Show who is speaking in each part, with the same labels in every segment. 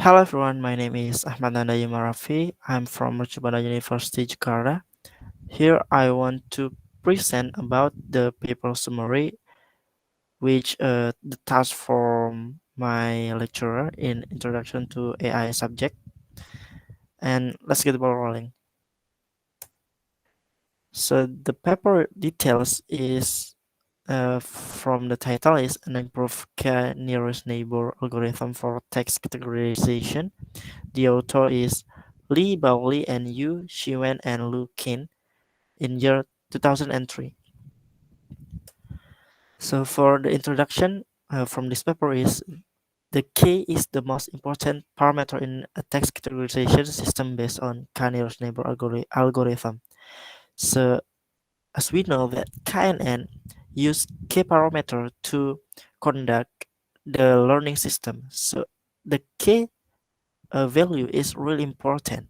Speaker 1: Hello everyone, my name is Ahmad Nandayim Marafi. I'm from Mercubuana University, Jakarta. Here I want to present about the paper summary, which the task from my lecturer in Introduction to AI subject. And let's get the ball rolling. So the paper details is from the title is an improved nearest neighbor algorithm for text categorization. The author is Lee Baoli and Yu Shiwen and Lu Qin in year 2003. So for the introduction from this paper is the K is the most important parameter in a text categorization system based on K-nearest neighbor algorithm. So as we know that KNN use K parameter to conduct the learning system. So the K value is really important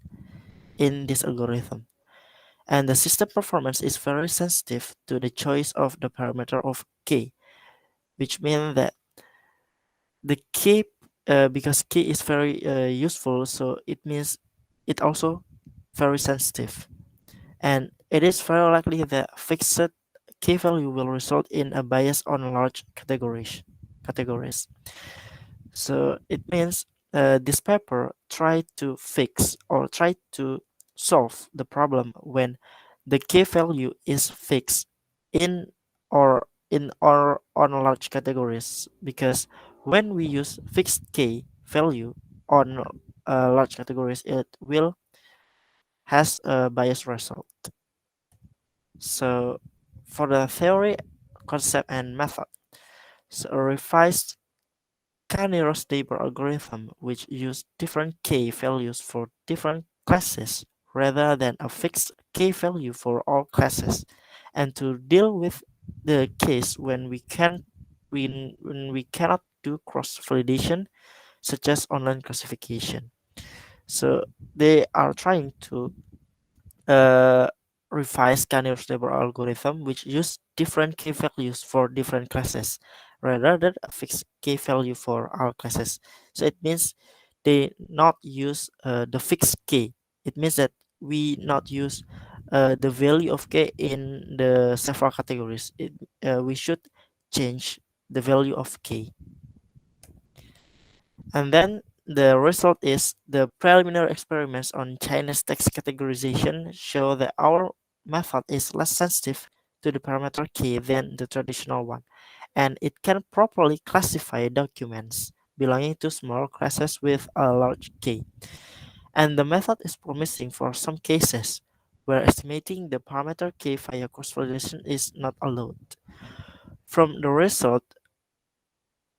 Speaker 1: in this algorithm. And the system performance is very sensitive to the choice of the parameter of K, which means that the K, because K is very useful, so it means it also very sensitive. And it is very likely that fixed K value will result in a bias on large categories. So it means this paper tried to fix or try to solve the problem when the K value is fixed in or on large categories, because when we use fixed K value on large categories, it will has a biased result. So for the theory, concept and method, so a revised K-nearest neighbor algorithm which use different K values for different classes rather than a fixed K value for all classes, and to deal with the case when we cannot do cross validation such as online classification. So they are trying to uh, revised Canar's neighbor algorithm, which use different key values for different classes rather than a fixed key value for all classes. So it means they not use the fixed key. It means that we not use the value of k in the several categories. We should change the value of k. And then the result is the preliminary experiments on Chinese text categorization show that our method is less sensitive to the parameter key than the traditional one, and it can properly classify documents belonging to small classes with a large key. And the method is promising for some cases where estimating the parameter key via cross-validation is not allowed. From the result,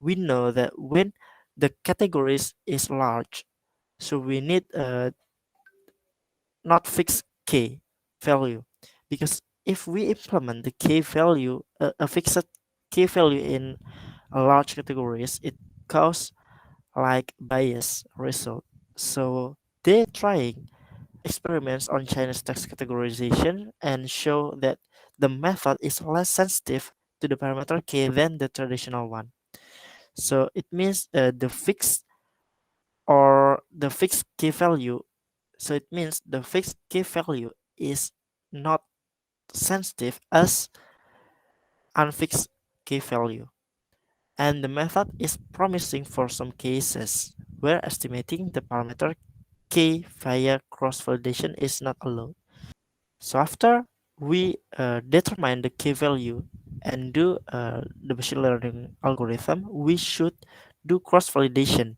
Speaker 1: we know that when the categories is large, so we need not fixed k value, because if we implement the k value, a fixed k value in a large categories, it cause like bias result. So they're trying experiments on Chinese text categorization and show that the method is less sensitive to the parameter k than the traditional one. So it means the fixed key value. So it means the fixed key value is not sensitive as unfixed key value. And the method is promising for some cases where estimating the parameter k via cross validation is not allowed. So after we determine the k value and do the machine learning algorithm, we should do cross validation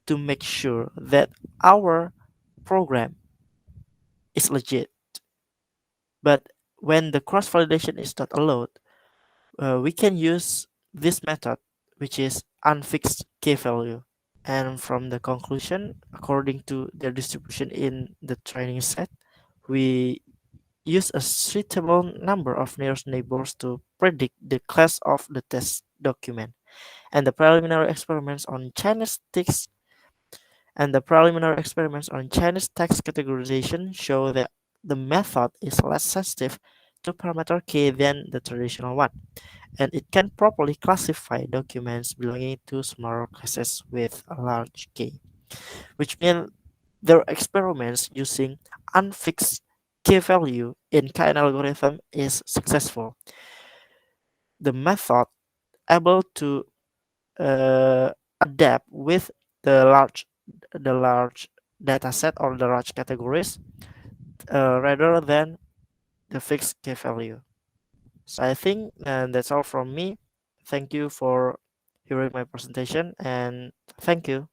Speaker 1: to make sure that our program is legit. But when the cross validation is not allowed, we can use this method, which is unfixed k value. And from the conclusion, according to their distribution in the training set, we use a suitable number of nearest neighbors to predict the class of the test document. And the preliminary experiments on Chinese text and the preliminary experiments on Chinese text categorization show that the method is less sensitive to parameter k than the traditional one, and it can properly classify documents belonging to smaller classes with a large k. which means their experiments using unfixed k value in KN algorithm is successful. The method able to adapt with the large data set or the large categories rather than the fixed k value. So I think that's all from me. Thank you for hearing my presentation and thank you.